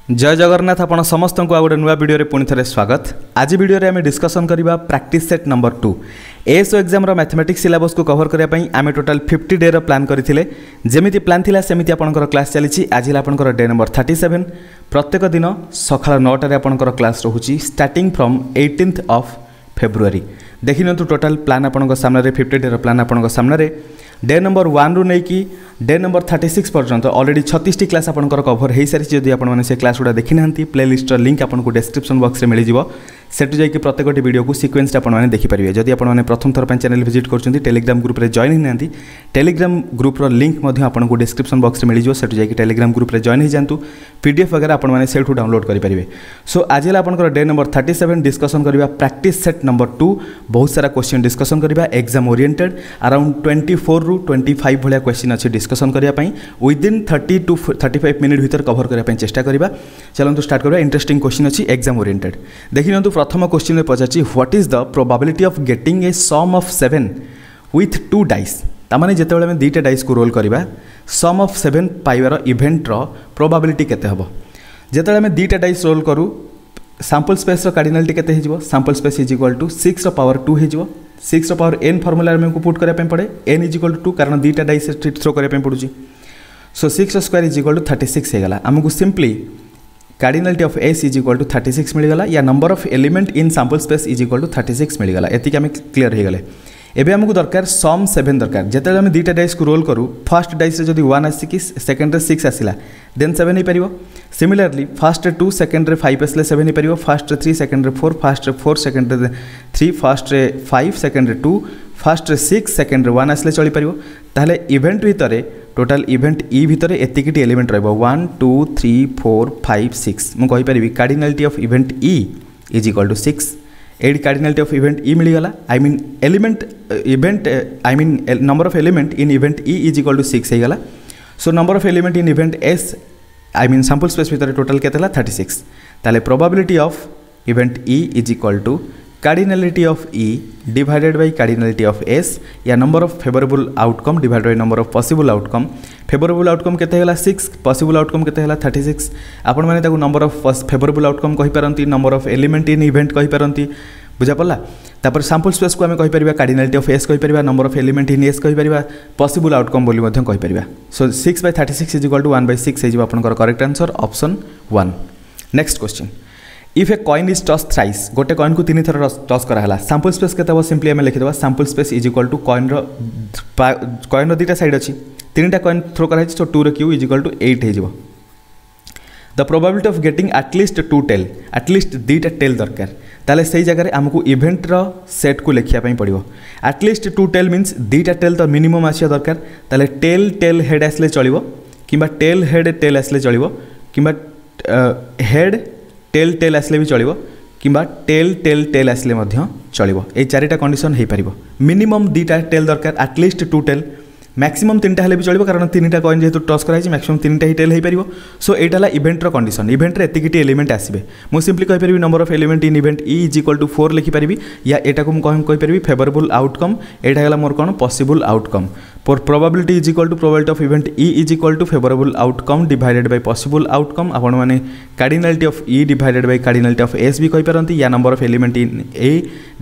जय जगन्नाथ आपण समस्त को गोटे नुआ वीडियो पुणी थे स्वागत। आज वीडियो रे आम डिस्कसन करबा practice set number 2 ASO exam रो मैथमेटिक्स सिलेबस को कवर करबा पई आमे टोटल 50 डे रो प्लान करथिले। जेमिति प्लान थिला सेमिति आपनकर क्लास चलीछि। आज आपनकर डे नंबर 37। प्रत्येक दिन सकाळ 9 टा रे आपनकर क्लास रहूछि starting from 18th of February. देखिनतु टोटल प्लान आपनकर सामने रे 50 डे रो प्लान आपनकर सामने रे डे नंबर 1 रु नहीं कि डे नंबर 36 पर्यंत ऑलरेडी 36 टी क्लास आपनकर कवर हो सारी। जदि आपण माने से क्लास गुडा देखि नांती प्लेलिस्ट लिंक आपनको डिस्क्रिप्शन बॉक्स रे मिल जिवो। सेटु जाई कि प्रत्येक वीडियो को सीक्वेंस आपण माने देखि परिबे। जदि आपण माने प्रथम थर पय चैनल विजिट करछंती टेलीग्राम ग्रुप रे जॉइन हि नांती टेलीग्राम ग्रुप रो लिंक मध्ये आपनको डिस्क्रिप्शन बॉक्स रे मिल जिवो। सेटु जाई कि टेलीग्राम ग्रुप रे जॉइन हि जानतु पीडीएफ वगैरह आपण माने सेटु डाउनलोड करि परिबे। सो आज आपनकर डे नंबर 37 डिस्कशन करबा प्रैक्टिस सेट नंबर 2। बहुत सारा क्वेश्चन डिस्कशन करबा एग्जाम ओरिएंटेड अराउंड 24 रु 25 भलिया क्वेश्चन अछि डिस्कशन करिया पई विदिन 30 टू 35 मिनिट भीतर कवर करिया पई चेष्टा करिबा। चलंतु स्टार्ट करबा। इंटरेस्टिंग क्वेश्चन अछि एग्जाम ओरिएंटेड। देखिनतु प्रथम क्वेश्चन में पचाछि what is the probability of getting a sum of 7 with 2 dice. तामाने जेतेबेले हम दुईटा डाइस को रोल करबा सम ऑफ 7 पाइबार इवेंट रो प्रोबेबिलिटी केते हबो। जेतेबेले हम दुईटा डाइस रोल करू सैंपल स्पेस रो कार्डिनलिटी केते हिजबो। Sample space is equal to 6 रो पावर 2 हिजबो। 6 रो पावर n फार्मूला रे हमको पुट करिया पे पड़े n इज इक्वल टू 2 कारण दुईटा डाइस थ्रो करिया पे पडुची। So 6 square is equal to 36 हे गला। हमको simply cardinality of s is equal to 36 मिल गला या number of element in sample space is equal to 36 मिल गला। एतिक हम क्लियर हो गले। एबे हमको दरकार सम 7 दरकार। जेते हम दुईटा डाइस को रोल करू फर्स्ट डाइस रे जदी 1 आसी सेकंड रे 6 आसिला देन 7 ही परिबो। सिमिलरली फर्स्ट रे 2 सेकंड रे 5 आसले 7 ही परिबो। फर्स्ट रे 3 सेकंड रे 4 फर्स्ट रे 4 सेकंड रे 3 फर्स्ट रे 5 सेकंड रे 2 फर्स्ट रे 6 सेकंड रे 1 आसले चली परिबो। ताहले इवेंट भितरे टोटल इवेंट ई भितरे एतिकिटी एलिमेंट रहबो 1 2 3 4 5 6। मु कहि परिबी cardinality of event E is equal to 6। एड कार्डिनलिटी ऑफ इवेंट ई मिल गला। I mean element event I mean number of element in event E is equal to 6 हे गला। So number of element in event S I mean sample space भितर total केतेला 36। ताले probability of event E is equal to cardinality of E divided by cardinality of S या number of favourable outcome divided by number of possible outcome. Favourable outcome केते हला 6 possible outcome केते हला 36। आपण माने ताको नंबर ऑफ फेवरेबल आउटकम कहि पारंती number of element in event कहि पारंती बुझा पड़ला। तापर सैंपल स्पेस को हमें कहि परिबा कार्डिनलिटी ऑफ एस कहि परिबा number of element in S कहि परिबा पॉसिबल आउटकम बोली मध्यम कहि परिबा। सो 6/36 इज इक्वल टू 1/6 हे जिवो आपनकर correct answer option 1। Next question if a coin is toss thrice गोटे कॉइन को 3 थर टॉस कराला सैंपल स्पेस केते हो सिंपली हमें लिखि देबा sample space is equal to coin रो दुईटा साइड अछि 3टा कॉइन थ्रो करा तो 2 रो क्यू इज इक्वल टू 8 हे जिवो। The probability of getting at least 2 tail at least दुईटा टेल दरकार। ताले सही जगह हमको इवेंट रो सेट को लिखिया पई पड़िबो। एटलिस्ट 2 टेल मींस दुईटा टेल तो मिनिमम आसिया दरकार। ताले टेल टेल हेड आसले चलिबो किबा टेल हेड टेल आसले चलिबो किबा हेड टेल टेल आसले भी चलिबो किबा टेल टेल टेल आसले मध्य चलिबो। ए चारिटा कंडीशन हे परिबो। मिनिमम दुईटा टेल दरकार एटलिस्ट 2 टेल मैक्सिमम 3टा हेले भी चलिबो कारण 3टा कॉइन जेतु टॉस कराई मैक्सिमम 3टा ही टेल हे परिबो। सो एटा ला इवेंट रो कंडीशन। इवेंट रे एतिकिटी एलिमेंट आसीबे। मु सिंपली कहि परिबी number of element in event E is equal to 4 लिखि परिबी या एटा को मु कहि परिबी फेवरेबल आउटकम एटा हला मोर कोन possible outcome. For probability is equal to probability of event E is equal to favorable outcome divided by possible outcome। आपण माने cardinality of E divided by cardinality of S भी कहि परंती या number of element in A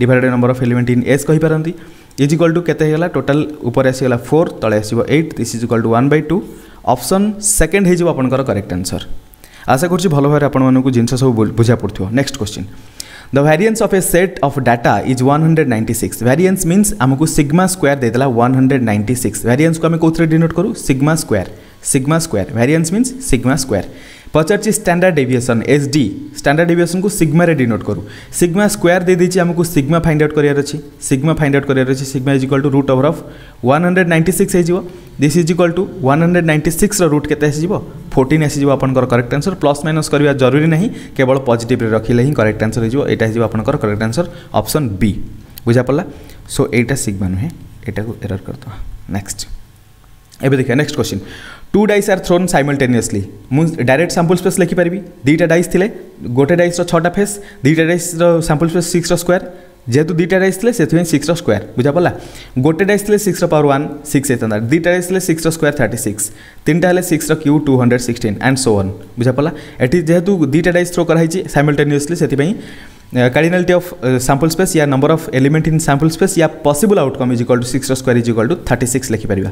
divided by number of element in S कहि परंती is equal to केते हेला total ऊपर आसी गेला 4 तळे आसीबो 8 this is equal to 1/2 option second हे जो आपनकर करेक्ट आंसर। आशा करछि भलो भारे आपण मानकु जिंस सब बुझा पड़थियो। Next question the variance of a set of data is 196। Variance means हमको सिग्मा स्क्वायर दे देला 196। वेरिएंस को हमें कोथरे डिनोट करू sigma square variance means sigma square. पचारची standard deviation SD standard deviation को सिग्मा रे डिनोट करू। सिग्मा स्क्वायर दे देछि हमको सिग्मा फाइंड आउट करियार अछि। Sigma is equal to root over of 196 हे जिवो। This is equal to 196 row root केते आसी जिवो 14 आसी जिवो। आपनकर करेक्ट आंसर प्लस माइनस करबा जरूरी नहीं केवल पॉजिटिव रे रखिले ही करेक्ट आंसर हे जिवो। एटा हे जिवो आपनकर करेक्ट आंसर ऑप्शन बी बुझा पड़ला। सो एटा सिग्मा नुहे एटा को एरर करतो। नेक्स्ट एबे देखिए next question 2 dice are thrown simultaneously. मु डायरेक्ट सैंपल स्पेस लिखि परिबी। दुईटा डाइस थिले गोटे डाइस रो 6टा फेस दुईटा डाइस रो सैंपल स्पेस 6 रो स्क्वायर जेहेतु दुईटा डाइस थे से 6 स्क्वायर बुझा पड़ा गोटे डाइस थे 6 पावर 1 6 होता दुईटा डाइस थे 6 स्क्वायर 36 तीनटा हेल्ले 6 क्यूब 216 एंड सो ऑन बुझा पड़ा ये जेहेतु दुईटा डाइस थ्रो कराई साइमल्टेनियसली से कार्डिनालिटी ऑफ सैंपल स्पेस या number of element in sample space या possible outcome is equal to 6 square is equal to 36 लिखि परिबा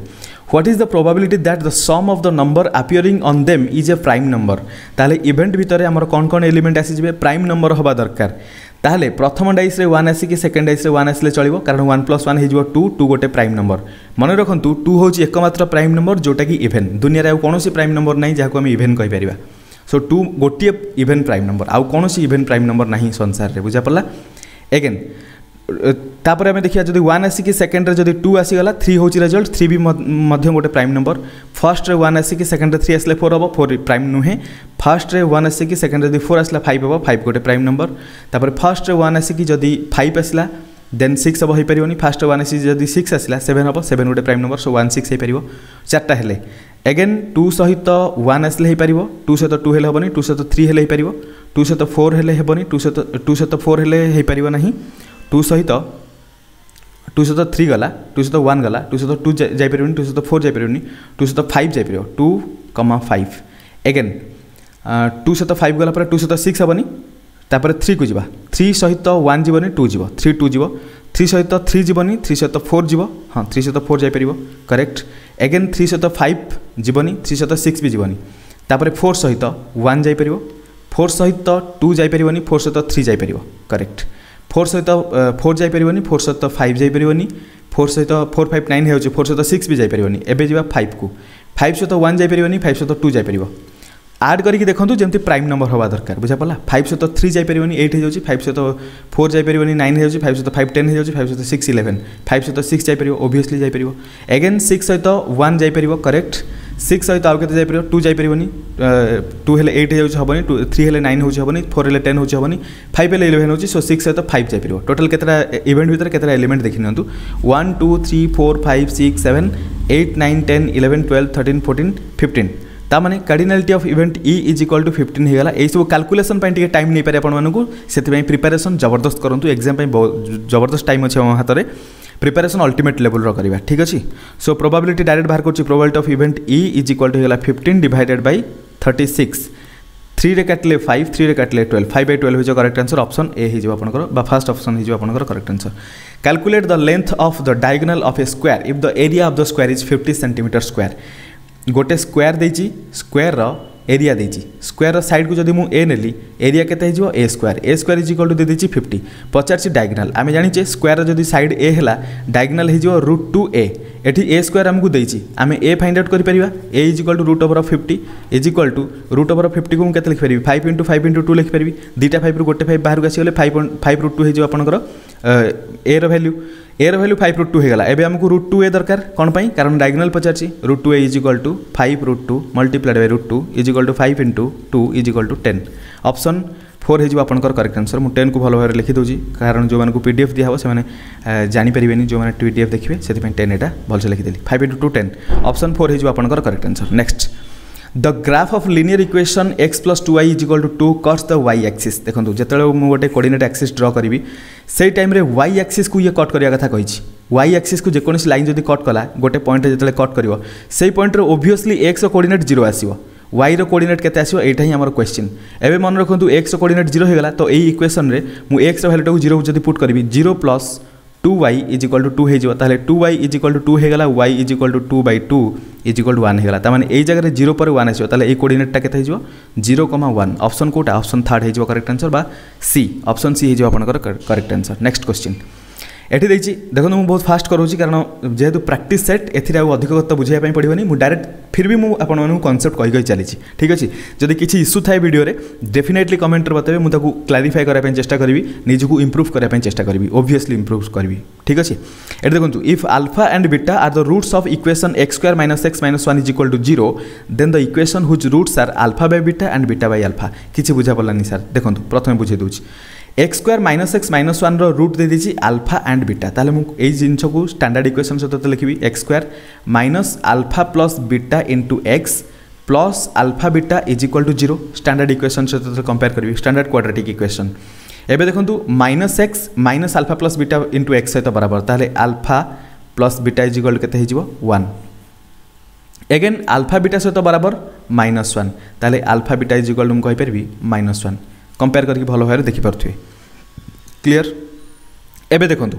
what is the probability that the sum of the number appearing on them is a prime number ताले event भितर हमर कोन कोन element आसी जिवे prime number होबा दरकार ताले प्रथम डाइस रे 1 आसी कि सेकंड डाइस रे 1 आसीले चलिबो कारण 1 + 1 हेजिबो 2 2 गोटे प्राइम नंबर मन रखंतु 2 होची एकमात्र प्राइम नंबर जोटा कि इवेन दुनिया रे कोनोसी प्राइम नंबर नाही जाको हम इवेन कहि परिबा सो 2 गोटे इवेन प्राइम नंबर आउ कौन इवेन प्राइम नंबर ना संसार में बुझा पड़ा एगेन तापर आम देखिए जब 1 आसिक सेकेंड रे 2 आसीगला 3 हूँ रिजल्ट 3 भी गोटे प्राइम नंबर फर्स्ट रे 1 आसिक सेकेंड रे 3 आसले 4 हम 4 प्राइम नुहे फर्स्ट रे 1 आसिक सेकेंड रे 4 आसला 5 हम 5 गोटे प्राइम नंबर तापर फर्स्ट रे 1 आसिक जदि 5 आसला देन 6 हम हो पारे फास्ट 1 आसी जदि 6 आसला 7 हम 7 गोटे प्राइम नंबर सो 1 6 हो पार चार्टा हेले एगेन 2 सहित 1 आसले हो पार 2 सहित 2 हेले हेबनी 2 सहित 3 हेले हो पार 2 सहित 4 हेले हेबनी 2 सहित 4 हेले हो पार नहीं 2 सहित 3 गला 2 सहित 1 गला 2 सहित 2 जाई पारबनी 2 सहित 4 जाई पारबनी 2 सहित 5 जाई पार 2,5 एगेन 2 सहित 5 गला पर 2 सहित 6 हेबनी तापर 3 को जीवा 3 सहित 1 जीवनी 2 जीव 3 2 जीव 3 सहित 3 जीवनी 3 सहित 4 जीव हाँ 3 सहित 4 जाई पार करेक्ट एगेन 3 सहित 5 जीवनी 3 सहित 6 भी जीवनी तापर 4 सहित 1 जाई पार 4 सहित 2 जाई पारबनी 4 सहित 3 जाई पार करेक्ट 4 सहित 4 जाई पारबनी 4 सहित 5 जाई पारबनी 4 सहित 4 5 9 हो 4 सहित 6 भी जाई पारबनी एबे जीवा 5 को 5 सहित 1 जाई पारबनी 5 सहित 2 जाई पार आड करके देखो जमी प्राइम नंबर हवा दरकार बुझा पड़ा 5 सहित 3 जाई पारबनी 8 हो 5 सहित 4 जाई पारबनी 9 हो 5 सहित 5 10 हो 5 सहित 6 11 5 सहित 6 जाई पार ओबियसली जाई पार एगेन 6 सहित 1 जाई पार करेक्ट 6 सहित आउ केते जाई पार 2 जाई पारबनी 2 हेले 8 हो हबनी 3 हेले 9 हो हबनी 4 हेले 10 हो हबनी 5 हेले 11 हो सो 6 सहित 5 जाई पार टोटल केतरा इवेंट भीतर केतरा एलिमेंट देखि नियंतु 1 2 3 4 5 6 7 8 9 10 11 12 13 14 15 तामाने cardinality of event E is equal to 15 होगा यही सब कैलकुलेशन टिके टाइम नहीं पारे आपको से प्रिपेरेसन जबरदस्त करूँ एग्जाम जबरदस्त टाइम अच्छे हाथ में प्रिपेरेसन अल्टीमेट लेवल करवा ठीक अच्छे सो प्रोबेबिलिटी डायरेक्ट बाहर कर probability of event E is equal to होगा 15 डिवाइडेड बाय 36 3 रे काटिले 5 3 रे काटिले 12 5 बाय 12 हो करेक्ट आंसर ऑप्शन ए हो आपंकर फर्स्ट ऑप्शन हो correct answer calculate the length of the diagonal of a square if the area of the square is 50 centimeter square गोटे square देची square area देची square side को जब मुझे ए नेली एरिया केते हो a square is equal to दे देची 50 पचार डायगोनल आम जाने स्क्वायर जब साइड ए है डायगोनल हो √2a एटी ए स्क्वायर आमको देची आम ए फाइंड आउट कर a is equal to √50 is equal to √50 को मुझे लिखिपारि 5 × 5 × 2 लिखिपारि दुईटा 5 रू गोटे 5 बाहर आसीगले 5 √2 हो ए रैल्यू 5 √2 होगा एवं आमको √2a दरकार कौन पाई कारण डायगोनल पचार √2a is equal to 5 √2 multiplied by √2 is equal to 5 × 2 is equal to 10 option 4 हो आपंकर करेक्ट आंसर मुझे 10 को भल भाव लिखिदे कारण जो मैंने पीडीएफ दिया से जानीपर जो मैंने पीडीएफ देखिए से 10 यहाँ भलसे लिखिदेली 5 × 2 10 ऑप्शन 4 हो आपंकर correct answer next the graph of linear equation x + 2y is equal to 2 cuts the y axis देखो जो मुझे गोटे कोऑर्डिनेट एक्सिस ड्र करी से टाइम रे y एक्सिस को ये कट करिया कथा कही y एक्सिस को जेकोसी लाइन जब कट कला गोटे पॉइंट जो कट कर से पॉइंट ओबियसली x कोऑर्डिनेट 0 आसो y कोऑर्डिनेट केते आसो एटा ही हमर क्वेश्चन एबे मन रखंतु x कोऑर्डिनेट 0 होगला तो एई इक्वेशन रे मु x वैल्यू टाको 0 जदी पुट करबी 0 + 2y इज इक्वल टू 2 हो ताले 2y इज इक्वल टू 2 होगला y is equal to 2/2 is equal to 1 होगला तामाने एई जगह 0 पर 1 आसो ताले ए कोऑर्डिनेटटा केते हो 0,1 ऑप्शन कोटा ऑप्शन 3 हो करेक्ट आंसर बा सी ऑप्शन सी हो आपनकर करेक्ट आंसर नेक्स्ट क्वेश्चन एठी देखिए देखो मुझे बहुत फास्ट करूँगी कारण जेहेतु प्रैक्टिस सेट एथिरे अधिक कथा बुझाई पड़ोनी मुझे डायरेक्ट फिर भी मुझे आपको कॉन्सेप्ट कही चली ठीक अच्छे जब किसी इश्यू थाए वीडियो डेफिनेटली कमेंट बताइए मुझे क्लारीफाई करने चेष्टा करी निजको इम्प्रूव करने चेष्टा करी ओब्वियसली इम्प्रूव करी ठीक अच्छे ये देखो if alpha and beta are the roots of equation x² - x - 1 is equal to 0 then the equation whose roots are alpha by beta and beta by alpha किसी बुझा पड़ानी सर देखो प्रथम बुझे दूसरी x² - x - 1 रूट दे दीजिए alpha and beta ताले मुझे जिन को स्टैंडर्ड इक्वेशन सहित लिखी x² - alpha plus beta into x plus alpha beta is equal to 0 standard equation सहित कंपेयर करी स्टैंडर्ड क्वाड्रेटिक इक्वेशन एबे देखंतु -x minus alpha plus beta into x सहित बराबर ताले alpha plus beta is equal केते हिजिवो 1 अगेन अल्फा बीटा सहित बराबर -1 ताले अल्फा बीटा इज इक्वल हम कहि परबी -1 कंपेयर करके भलो भाबरे देखि परथुए क्लियर। एबे देखंतु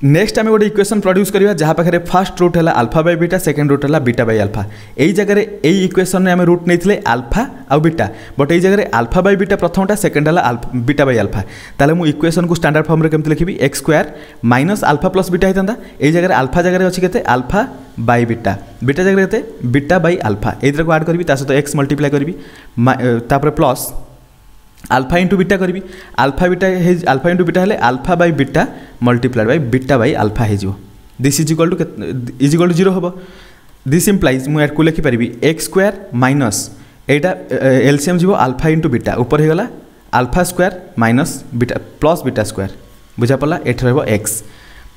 नेक्स्ट आम गोटे इक्वेशन प्रोड्यूस करवा जहाँ पाखे फर्स्ट रूट है alpha by beta second root है बीटा बाय अल्फा यही जगह यही इक्वेशन आम रूट नहीं अल्फा आउ बीटा बट यही जगह अल्फा बाय बीटा प्रथमटा सेकेंड है बीटा बाय अल्फा ताले मु इक्वेशन को स्टैंडर्ड फॉर्म रे केमति लिखिबी x square minus alpha plus beta होता यही जगह अल्फा जगह अच्छी केते अल्फा बाय बीटा बीटा जगह केते बीटा बाय अल्फा एथर को ऐड करबी ता सहित x मल्टीप्लाई करबी तापर प्लस अल्फा इंटू बीटा करी alpha beta alpha into beta हेले alpha by beta multiplied by beta by alpha हो दिस इज इक्वल टू 0 हम दिस इम्प्लाइज मुझे को लिखि पारि एक्स स्क्वायर माइनस एटा एलसीएम जीव अल्फा इंटू बीटा ऊपर हो गला alpha square minus beta plus beta square बुझा पड़ा एठ रहा एक्स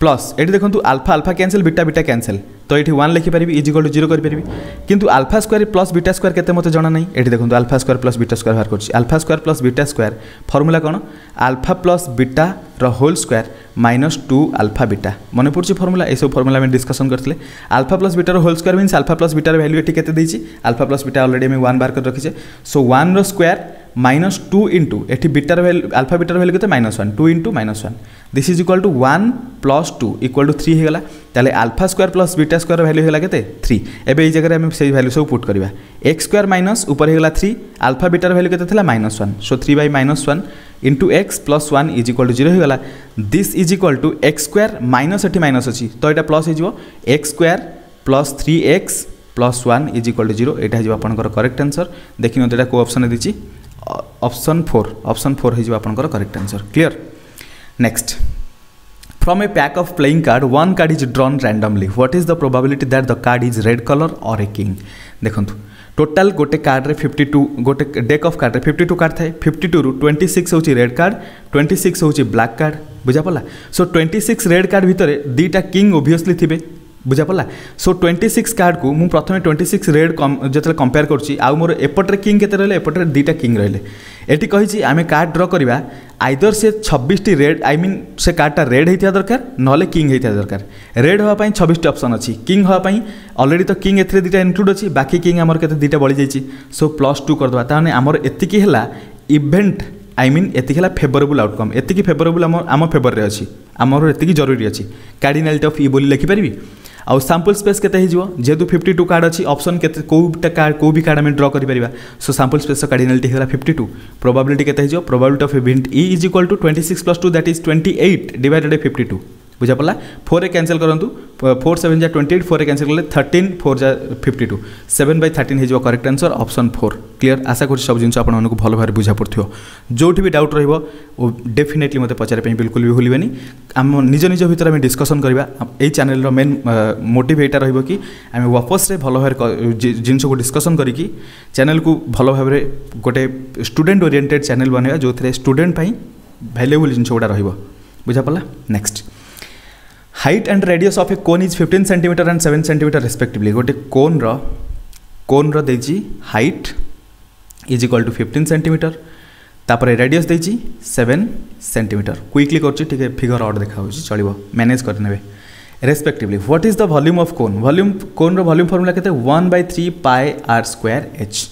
प्लस ये देखो alpha alpha cancel beta beta cancel तो ये 1 लिखिपारि इज इक्वल टू 0 करी किंतु alpha square plus beta square केते मते जाना नहीं ये देखो alpha square plus beta square बाहर कर alpha square plus beta square formula कौन alpha plus beta whole square minus 2 alpha beta मन पड़े फॉर्मूला ये सब फॉर्मूला में डिस्कशन करते alpha plus beta whole square means alpha plus बीटार वैल्यू ये केते देछि अल्फा प्लस बीटा ऑलरेडी में 1 बार कर रखीचे सो 1 रो स्क्वायर माइनस 2 इंटू एटी बीटार वैल्यू अल्फा बीटार वैल्यू केते -1 2 into -1 this is equal to 1 plus 2 equal to 3 होगा ताले alpha square plus beta square value होगा केते 3 एबे ये जगह हम से वैल्यू सब पुट करबा x स्क्वायर माइनस ऊपर होगा 3 अल्फा बीटार वैल्यू केते थला -1 so 3 by -1 into x plus 1 is equal to 0 होगा this is equal to x square minus एटी माइनस अच्छी तो यहाँ प्लस हो x square plus 3x plus 1 is equal to 0 यहाँ हो आपंकर करेक्ट आंसर देखिए यहाँ को ऑप्शन देती ऑप्शन 4 हो आपंकर correct answer clear. Next from A pack of playing card one card is drawn randomly what is the probability that the card is red colour और ए किंग देखो total गोटे card रे 52 गोटे deck of card रे 52 card थाए 52 रु 26 होची red card 26 होची ब्लैक कार्ड बुझा पड़ा सो 26 रेड कार्ड भितर दीटा किंग ओबियसली थिबे बुझा पड़ा सो 26 कार्ड को मुझे प्रथम 26 रेड जो कंपेयर करुँची आउ मोर एपटे किंग केते रहिले एपटे दीटा किंग रहिले एटी कही आम कार्ड ड्र करवा आइदर से 26 रेड आई मीन से कार्डटा रेड होता दरकार नले किंग होता दरकार रेड हाँपाई 26 ऑप्शन अच्छी किंग हाँपाई ऑलरेडी तो किंग एथरे दीटा इनक्लूड अच्छी बाकी किंग आमर केते दीटा बड़ी जाइए सो +2 करदे ताने आमर एतिकी है इवेंट आई मीन एतिकी है फेवरेबल आउटकम एतिकी फेवरेबल आम फेवर रे अच्छी आमर एतिकी जरूरी अच्छी कार्डिनालिटी ऑफ ई बोली लिखिपारि आउ सैंपल स्पेस केते हिजो जेहेतु 52 कार्ड अच्छी ऑप्शन केते को भी कार्ड आम ड्र कर सो सैंपल स्पेस कार्डिनालिटी है 52 प्रोबेबिलिटी केते हिजो probability of event E is equal to 26 + 2 that is 28 divided by 52 बुझा पड़ा 4 रे कैंसिल करंतु 4 7 जा 28 4 रे कैंसिल करले 13 4 जा 52 7 बाय 13 हिजो करेक्ट आंसर ऑप्शन 4 क्लियर आशा कर सब जिनस आपन को भलो भार बुझा पड़थियो जोठी भी डाउट रहइबो ओ डेफिनेटली मते पचारे पे बिल्कुल भी भूलिबेनी हम निज निज भीतर में डिस्कशन करबा एई चैनल रो मेन मोटिव एटा रहइबो कि हम वापस रे भलो भार जिनस को डिस्कशन करी कि चैनल को भलो भाबरे गोटे स्टूडेंट ओरिएंटेड चैनल बनेबा जो थरे स्टूडेंट पई वैल्यूएबल जिनस गुडा रहइबो बुझा पड़ला। Next height and radius of a cone is 15 centimeter and 7 centimeter respectively गोटे कोन रो देजी height is equal to 15 centimeter तापर रेडियस देजी 7 सेंटीमीटर क्विकली कर फिगर ऑड देखा चलो मैनेज करने respectively what is the volume of cone cone रो वॉल्यूम फॉर्मूला केते 1/3 pi r square h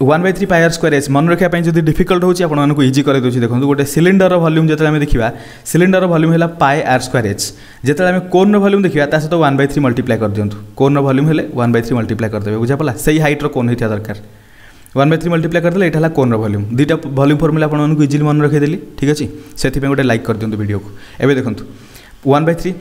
1/3 pi r square h मन रखा जो डिफिकल्ट होची आपण मानकु इजी कर दोछि देखो गोटे सिलिंडर रो वॉल्यूम जते आमे देखिबा सिलिंडर रो वॉल्यूम हैला पाई आर स्क्वायर एच जते आमे कोन रो वॉल्यूम देखिबा ता सहित 1/3 मल्टीप्लाई कर दियंतु कोन रो वॉल्यूम हेले 1/3 मल्टीप्लाई कर देबे बुझा पला सही हाइट रो कोन होइता दरकार 1/3 मल्टीप्लाई कर देले एटा हला कोन रो वॉल्यूम दीटा वॉल्यूम फॉर्मूला आपण मानकु इजीली मन रखे देली ठीक अछि सेथि पे गोटे लाइक कर दियंतु वीडियो को एबे देखंतु 1/3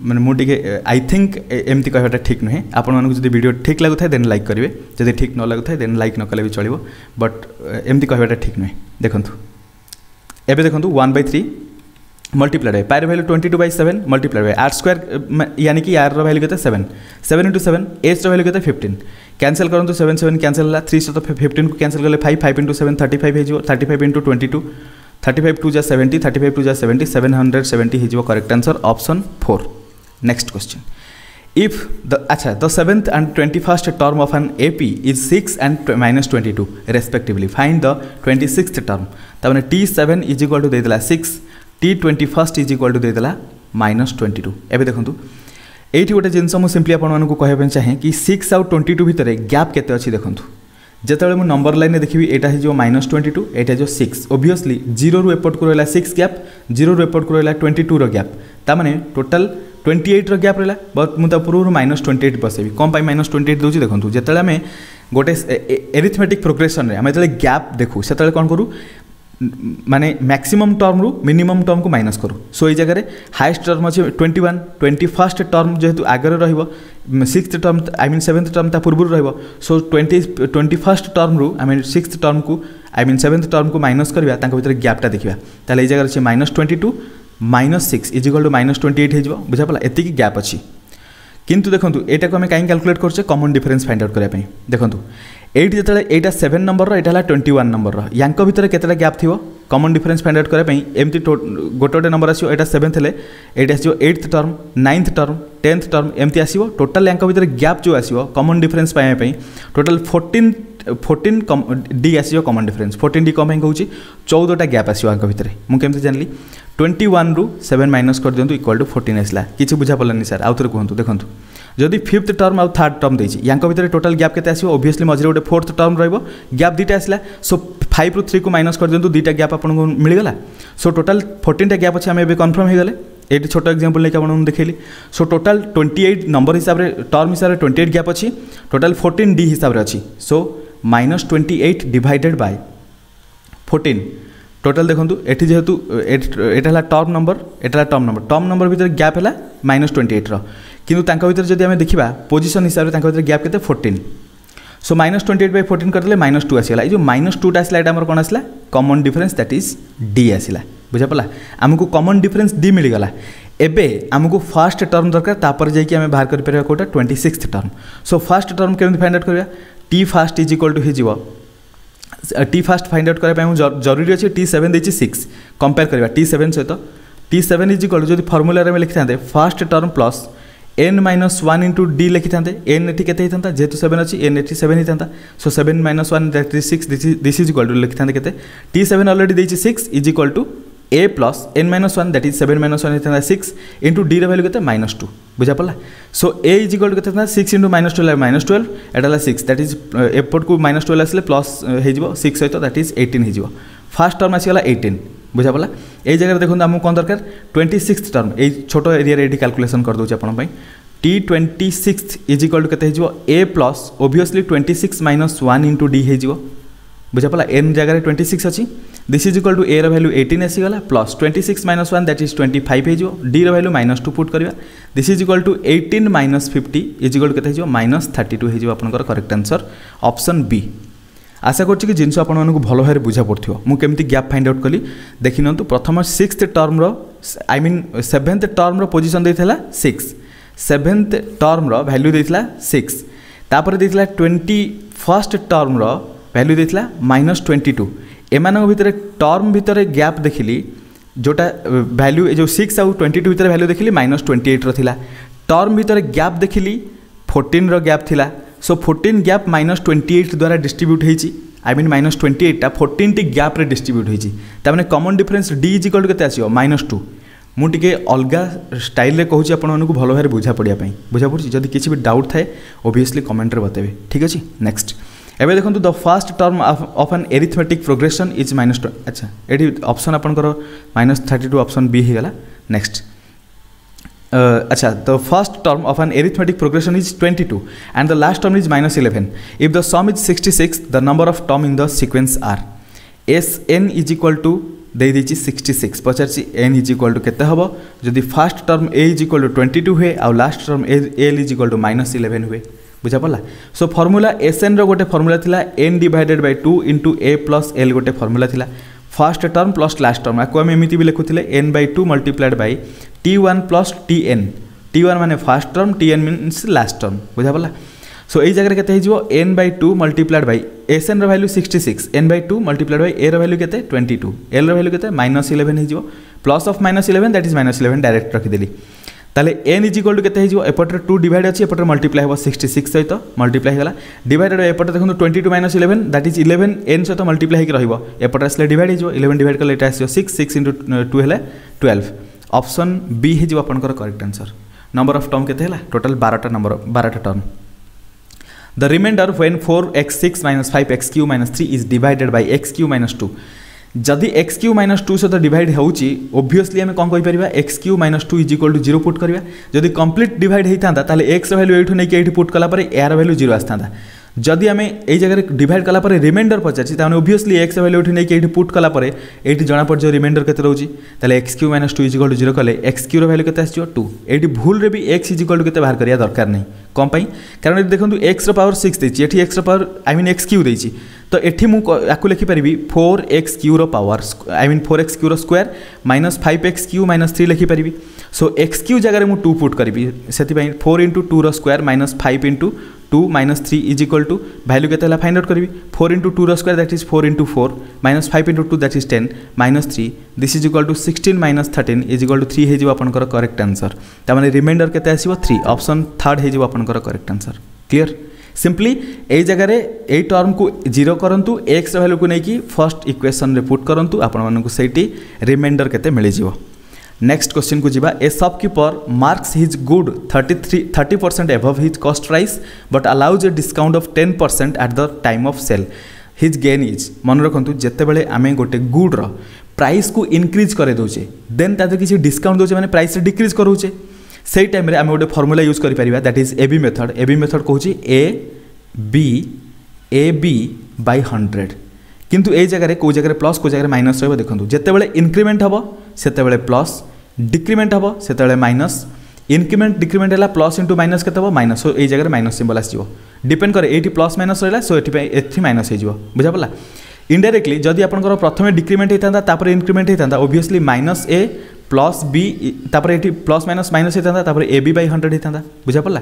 मैंने मुझे आई थिंक एमती कहवाटा ठीक नुहे आपको जब वीडियो ठीक लगुता देन लाइक करेंगे जब ठीक न लगुता देन लाइक न कले भी चलो बट एमती कहवाटा ठीक नुहे देखूँ एवं देखो 1/3 मल्टीप्लाइड बाय पायर value 22/7 multiplied by r square यानी कि आर वैल्यू के 7 7 × 7 एच वैल्यू के 15 कैंसल करूँ 7 7 कैंसल है 3 तो 15 को कैंसल कले 5 5 × 7 35 हो 35 × 22 35 2 जा 70 35 2 जा 70 770 हो correct answer option 4। Next question if the 7th and 21st term of an AP is 6 and -22 respectively, find the 26th term. तामने T7 is equal to देदेला 6, T21st is equal to देदेला -22. एबे देखंतु एठी गोटे जिनस मु सिंपली आपण मानकु कहबे चाहे कि 6 आउ 22 भितर गैप केते अछि देखंतु. जेतबेले मु नंबर लाइन देखिबी एटा हे जो -22, एटा जो 6, ऑब्वियसली 0 रु एपॉट को रहला 6 गैप, 0 रु एपॉट को रहला 22 रो गैप. तामने टोटल 28 रो गैप रहला. बट मु त पूर्व -28 बसेबी. कम पाई -28 दोची देखंतु. जेतबेले हमें गोटे एरिथमेटिक प्रोग्रेशन रे हमें जेतबेले गैप देखु सेतबेले कोन करू माने मैक्सिमम टर्म रु मिनिमम टर्म को माइनस करू. सो ये जगह हाईएस्ट टर्म अच्छे 21, 21st टर्म जेहेतु आगे रहिबो, 6th टर्म आई मीन 7th टर्म ता पूर्व रहिबो. सो 21st टर्म रु आई मीन 6th टर्म को आई मीन 7th टर्म को माइनस करबा तांको भीतर गैपटा देखिबा. ताले ये जगह अच्छे -22 -6 इज इक्वल टू -28 हे जिवो. बुझा पला एति की गैप अछि. किंतु देखंतु एटा को हमें काई कैलकुलेट करछे कॉमन डिफरेंस फाइंड आउट करबा पई. देखंतु एट जो एटा 7 नंबर रहा 21 नंबर यांक भितर केतेटा गैप थी कॉमन डिफरेंस फाइंड आउट करने एमती गोटे नंबर आसो एटा 7th हेले एटा आसो 8th term 9th term 10th term एमती आसो टोटाल यांक भितर गैप जो आसो कॉमन डिफरेंस पाइबा टोटाल 14 डी आसो कॉमन डिफरेंस 14 डी कम कहूँ 14टा गैप आसो यांक भितर मुझे जानली 21 रु 7 माइनस कर दिंतु इक्वल टू 14 आसला. किसी बुझा पड़ानी सर आउ थे कहतु. देखो जदि 5th टर्म आउ 3rd टर्म देछि यांक भितर टोटल गैप केते आसीबो. ऑब्वियसली मझे गोटे 4th टर्म रहइबो गैप दीटा आसला. सो 5 रु 3 को माइनस कर दिंतु दीटा गैप आपन को मिल गला. सो टोटल 14टा गैप अछि हमें कन्फर्म हो गले. एटी छोट एग्जांपल लेके आपन देखैली. सो टोटल 28 नंबर हिसाब रे टर्म हिसाब रे 28 गैप अछि. टोटल 14 डी हिसाब रे अछि. सो -28 डिवाइडेड बाय 14 टोटल देखंतु एठी जेहेतु एटा टर्म नंबर टर्म नंबर भीतर गैप है -28 रो. किंतु तांका भीतर जदि हमें देखिबा पोजीशन हिसाब रे तांका भीतर गैप केते 14. सो -28 बाय 14 करदेले -2 आसीला. जो -2 आसीला एटा हमर कोन आसीला common difference that is d आसीला. बुझा पला हमको कॉमन डिफरेंस डी मिल गला. एबे हमको फर्स्ट टर्म दरकार तापर जाई कि हमें बाहर कर परबा कोटा 26th term. So first term केमि फाइंड आउट करबा T first is equal to हे जीवो टी फास्ट फाइंड आउट करने जरूरी अच्छे T7 देखिए 6 कंपेयर करवा T7 सहित T7 इज इक्वल जो फर्मूला लिखि था first term plus n-1 into D लिखि था. n एटी के जेहेतु 7 अच्छी n एटी 7 ही था. So 7-1 that is 6 this is equal to लिखि था के T7 ऑलरेडी देछि 6 is equal to a plus n-1 that is 7-1 होता 6 इंटू डी वैल्यू के -2. बुझा पड़ा. सो a इज इक्वल टू के 6 इंटू -12 एटा 6 दैट इज एपट को -12 आसले प्लस हो 6 सहित दैट इज 18 हो. फर्स्ट टर्म आसीगला 18. बुझा पड़ा. यही जगह देखो आमको कौन दरकार 26th टर्म ये छोट एरिया रे कैलकुलेशन कर दूसरे आपण T26 इज इक्वल टू के a plus obviously 26 -1 into d हो. बुझा पड़ा. n जगह 26 अच्छी this is equal to a value 18 आसीगला प्लस 26 -1 दैट इज 25 हो. डी वैल्यू -2 पुट करवा this is equal to 18 - 50 is equal to के -32 हो. आपनकर करेक्ट आंसर ऑप्शन बी. आशा करछि कि जिनस आपण मानकु भलो भारे बुझा पड़थियो. मु केमती गैप फाइंड आउट कली देखि नंतु. प्रथम 6th टर्म रो आई मीन 7th टर्म रो पोजीशन देथिला 6 7th टर्म रो वैल्यू देथिला 6 तापर देथिला 21st टर्म रो वैल्यू देथिला -22. एमानक भितर टर्म भितर गैप देखिली जोटा वैल्यू जो 6 आउ 22 भितर वैल्यू देखिली -28 रो थिला. टर्म भितर गैप देखिली 14 रो गैप थिला. सो 14 गैप -28 द्वारा डिस्ट्रीब्यूट होती आई मीन -28 टा 14 टी गैप रे डिस्ट्रीब्यूट होती. तामने common difference d is equal to केते आसीओ -2. मुझे अलग स्टाइल रे कहूँ आपण मानकु भलो भारे बुझा पड़िया पई. बुझा पड़छि जदि किछि भी डाउट थाए ओबियसली कमेंट रे बतेबे. ठीक अछि. नेक्स्ट एबे देखंतु the first term of an arithmetic progression is -2. अच्छा एठी ऑप्शन आपनकर -32 ऑप्शन बी ही गला. नेक्स्ट अच्छा the first term of an arithmetic progression is 22 and the last term is -11. If the sum is 66 the number of term in the sequence are S n is equal to दे दी 66 पचारि n is equal to केते हबो जदि first term a is equal to 22 हुए और last term L is equal to -11 हुए. बुझा पड़ा. सो फॉर्मूला एस एन रो गोटे फॉर्मूला थिला n डिवाइडेड बाय 2 इंटू a प्लस एल गोटे फॉर्मूला थिला. First term plus last term आपको आम एमती भी लिखुले n/2 multiplied by t1 plus tn. t1 माने first term tn means last term. बुझा पड़ा. सो यही जगह केते हिजो n/2 multiplied by S n रो value 66 n/2 multiplied by a रो वैल्यू केते 22 l रो वैल्यू केते -11 हिजो plus of -11 that is -11 direct रखी देली. ताले n इज इक्वल टू केते हिजो एपटर 2 डिवाइड अछि एपटर मल्टीप्लाई हो 66 सहित मल्टीप्लाई होला डिवाइडेड एपटर देखो 22 - 11 दैट इज 11 n सहित मल्टीप्लाई होकि रहइबो एपटर असले डिवाइड हिजो 11 डिवाइड करले एटा आसी 6 6 * 2 हेले 12 ऑप्शन बी हिजो आपनकर correct answer number of term केते हला टोटल 12 टा नंबर 12 टा term the remainder when 4x6 - 5x³ - 3 is divided by x³ - 2 जदि x³ - 2 सहित डिवाइड होउची ऑब्वियसली हम कोन कहि परिबा x³ - 2 is equal to 0 put करबा जदि कंप्लीट डिवाइड हेइतांता ताले x वैल्यू एठु नै के एठी पुट कला परे यार वैल्यू 0 आस्तांता जदि आम ए जगह डिवाइड कला परे रिमाइंडर पचारछि ताने ऑब्वियसली x वैल्यू एठु नै के एठी पुट कला परे एठी जणा पड़ जो रिमाइंडर केते रहउची ताले x³ - 2 इज इक्वल टू 0 कले x³ वैल्यू केते आछियो 2 एठी भूल रे भी x इज इक्वल टू केते बाहर करिया दरकार नै कम पई कारण एठी देखंतु x रो पावर 6 देछि एठी x रो पावर आई मीन x³ देछि तो एठी मु आकु लिखि परिबी 4x³ रो पावर आई मीन 4x³ रो स्क्वायर माइनस 5x³ - 3 लिखि परिबी सो x³ जगह रे मु 2 पुट करबी सेति पई 4 * 2 रो square minus 5 * 2 - 3 is equal to value केते हला फाइंड आउट करबी 4 * 2 रो square that is 4 * 4 minus 5 * 2 that is 10 minus 3 this is equal to 16 - 13 is equal to 3 हे जिवो आपनकर करेक्ट आंसर ता माने रिमाइंडर केते आसीबो 3 ऑप्शन थर्ड हे जिवो आपनकर करेक्ट आंसर क्लियर सिंपली ए जगह रे ए टर्म को 0 करंतु x वैल्यू को नै कि फर्स्ट इक्वेशन रे पुट करंतु आपन मानकु सेठी रिमाइंडर केते मिलि जिवो नेक्स्ट क्वेश्चन को जीवा ए shopkeeper marks his good 30% above his cost price but allows a discount of 10% at the time of sell his gain is मन रखु जिते बड़े आम गोटे गुड रो प्राइस को इनक्रीज करे दोचे देन तादे किसी डिस्काउंट दोचे माने प्राइस डिक्रीज करूचे सेही टाइम रे आम गोटे फॉर्मूला यूज करि परिबा दैट इज एबी मेथड कहूची ए बी बाय 100 किंतु ए जगह को जगह प्लस को जगह माइनस रहबो देखंतु जते बड़े इंक्रीमेंट हबो सेते बड़े प्लस डिक्रीमेंट हबो सेते बड़े माइनस इंक्रीमेंट डिक्रीमेंट हला प्लस इंटू माइनस केते हबो माइनस सो ए जगह माइनस सिंबल आसीबो डिपेंड करे एटी प्लस माइनस रहला सो एथि माइनस हे जिवो बुझा पड़ला इनडायरेक्टली जदि आपनकर प्रथमे डिक्रीमेंट हेतांता तापर इंक्रीमेंट हेतांता ऑब्वियसली माइनस ए प्लस बी तापर एटी प्लस माइनस हेतांता तापर ए बी बाय 100 हेतांता बुझा पड़ला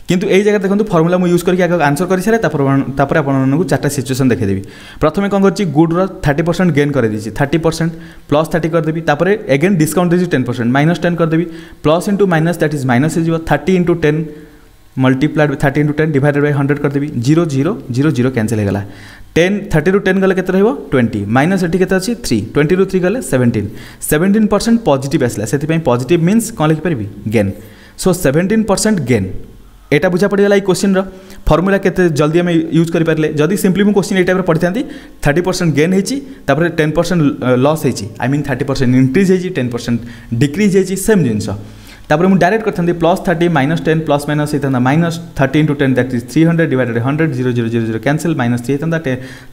किंतु ए जगह देखो फॉर्मूला मु यूज करके आंसर कर सारे तापर आपको 4टा सिचुएशन देखेदेवी प्रथमे कौन कर गुड रो 30% गेन कर दी 30% प्लस 30 करदेवी तापर अगेन डिस्काउंट देती 10% माइनस 10 करदेवी plus into minus that is minus हो 30 * 10 मल्टीप्लाइड 30 * 10 डिवाइडेड बाय 100 करदेवी 0 0 0 0 कैंसिल हो गला 30 ରୁ 10 गले केते रहबो 20 माइनस एटी केते अछि 3 20 ରୁ 3 गले 17% पॉजिटिव आसला सेति पई पॉजिटिव मींस कोन लिखि परबी गेन सो 17% गेन एटा बुझा पड़गला ये क्वेश्चन रो फॉर्मूला केते जल्दी हम यूज करि परले जदी सिंपली मु क्वेश्चन ए टाइप रे पढ़ी थांती 30% गेन हेची तापर 10% लॉस हेची आई मीन 30% इंक्रीज हेची 10% डिक्रीज हेची सेम जिंस तापर मु डायरेक्ट करथांती +30 -10 प्लस माइनस हेता -30 * 10 दैट इज 300 डिवाइडेड 100 0 0 0 0 कैंसिल -3 हेता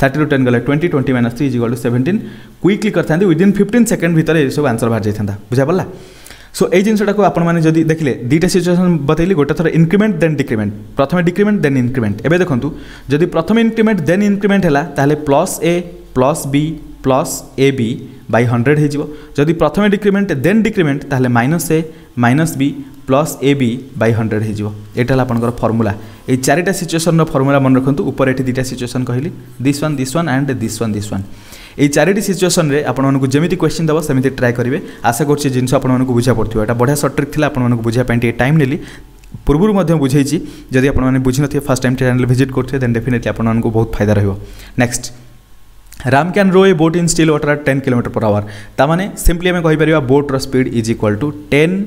30 * 10 गले 20 20 - 3 = 17 क्विकली करथांती विदिन 15 सेकंड भीतर ए सब आंसर बाहर जाइथांता बुझा पड़ला सो ये जिनटा को आपण मैंने जदि देखले दुईटा सिचुएसन बतैली गोटे थर इंक्रीमेंट देन डिक्रीमेंट प्रथम डिक्रीमेंट देन इंक्रीमेंट एबे देखंतु जदि प्रथम इंक्रीमेंट देन इंक्रीमेंट हैला ताले plus a plus b plus a B by 100 हे जिवो जदि प्रथम डिक्रीमेंट देन डिक्रीमेंट ताले minus a minus b plus a B by 100 हे जिवो एटा हला आपनकर फार्मूला ए चारिटा सिचुएसन रो फार्मूला मन रखंतु ऊपर एठी दुईटा सिचुएसन कहली this one and this one ये चारिटी सिचुएसन रे आपण मानकु जेमिति क्वेश्चन दबो सेमिति ट्राई करिवे आशा करछि जिंस आपण मानकु बुझा पड़थियो एटा बढ़िया शॉर्ट ट्रिक थिला आपण मानकु बुझा पैंटी टाइम नेली पूर्वरु मध्य बुझाइछि जदि आपण माने बुझि नथिए फर्स्ट टाइम चैनल विजिट करथिए देन डेफिनेटली आपण मानकु बहुत फायदा रहइबो नेक्स्ट राम कैन रो a boat in still water at 10 km/h ता माने सिंपली हम कहि परिबा बोट रो speed is equal to 10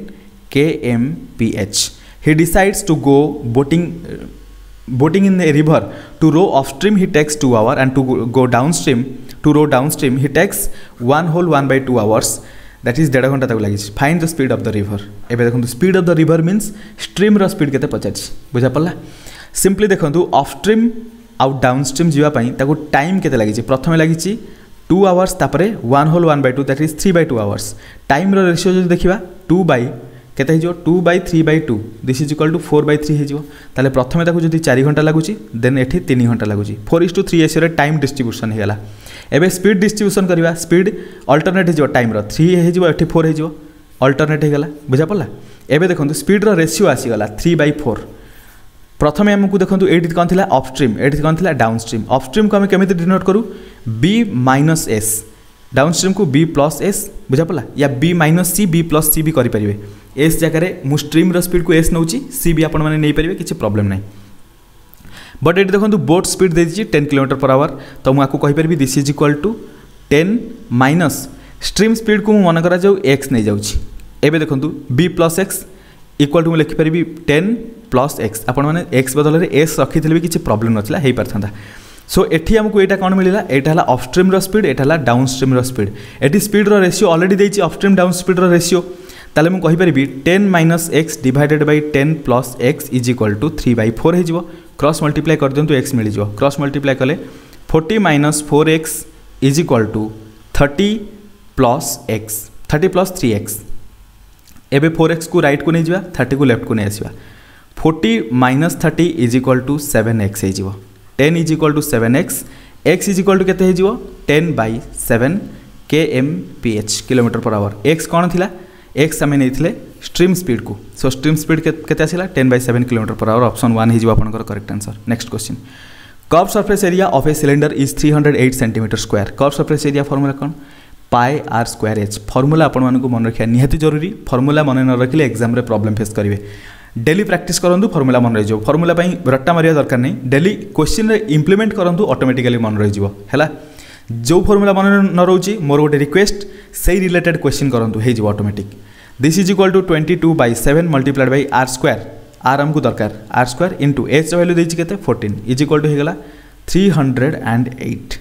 kmph he decides to go boating in a river to row upstream he takes 2 hours and to go downstream to row downstream he takes 1/2 hours that is 1.5 घंटा तक लगी find the speed of the river एबे देखंतु speed of the river means stream रो speed केते पचाछि बुझा पड़ला सिंपली देखंतु अपस्ट्रीम आउ डाउनस्ट्रीम जीवा पई ताको टाइम केते लगी प्रथमे लगी 2 आवर्स तापरे 1/2 दैट इज 3/2 आवर्स टाइम रो रेशियो जदि देखिबा 2 बाय केते हिजो 2/3/2 दिस इज इक्वल टू 4/3 हिजो ताले प्रथमे ताको जदि 4 घंटा लागुची देन एठी 3 घंटा लागुची 4:3 रेशियो रे टाइम डिस्ट्रीब्यूशन हेला एबे स्पीड डिस्ट्रीब्यूशन करबा स्पीड अल्टरनेट हिजो टाइम रो 3 हिजो एठी 4 हिजो अल्टरनेट हेगला बुझा पड़ला एबे देखंतु स्पीड रो रेशियो आसी गला 3/4 प्रथमे हमकु देखंतु एठी कोन थिला अपस्ट्रीम एठी कोन थिला डाउनस्ट्रीम अपस्ट्रीम को हम केमिति डिनोट करू b - s डाउनस्ट्रीम को b + s बुझा पड़ला या b - c b + c भी करि परिबे एस जगह मु स्ट्रीम स्पीड को एस नौ सी भी आपण नहीं पारे किसी प्रॉब्लम नहीं बट ये देखो बोट स्पीड दे 10 km/h तो मुझे कहीपरि this is equal to 10 minus stream speed को मन करा जाऊ एक्स नहीं जाऊँगी एवं देखो b plus x equal to लिखिपारि 10 प्लस एक्स आपण मैंने एक्स बदल एस रखी भी किसी प्रॉब्लम नाला हो पारता सो एठी हमको यहाँ कौन मिलला यहाँ है अपस्ट्रीम स्पीड यहाँ है डाउनस्ट्रीम स्पीड एटी स्पीड रेशियो ऑलरेडी देती अपस्ट्रीम डाउन स्पीड रेशियो ताले मुझे कहीपरि 10 minus x divided by 10 plus x is equal to 3/4 हो क्रॉस मल्टीप्लाई कर दिंतु एक्स मिल जाओ क्रॉस मल्टीप्लाई कले 40 minus 4x is equal to 30 plus x 30 plus 3x एवं 4x को राइट को नहीं जावा 30 को लेफ्ट को नहीं आसवा 40 minus 30 is equal to 7x हो 10 is equal to 7x x is equal to केते हो 10/7 kmph km/h x कौन थिला x आम नहीं स्ट्रीम स्पीड को सो स्ट्रीम स्पीड केते आसिला 10/7 km/h ऑप्शन 1 हो आपनकर correct answer next question curve surface area of a cylinder is 308 cm²। Curve surface area formula कौन πr²h फॉर्मूला आपण मानक मन रखा निहाती जरूरी फॉर्मूला मन न रखिले एग्जाम रे प्रॉब्लम फेस करेंगे डेली प्रैक्टिस करूँ फॉर्मूला मन रही फॉर्मूला रट्टा मारिया दरकार नहीं डेली क्वेश्चन रे इंप्लीमेंट करूँ ऑटोमेटिकली मन रही है जो फॉर्मूला मन न रोचे मोर गोटे रिक्वेस्ट से रिलेटेड क्वेश्चन करूँ हो automatic this is equal to 22/7 multiplied by r² आर आमको दरकार r² इंटू एच वैल्यू देती के 14 इज इक्वल टू होगा 308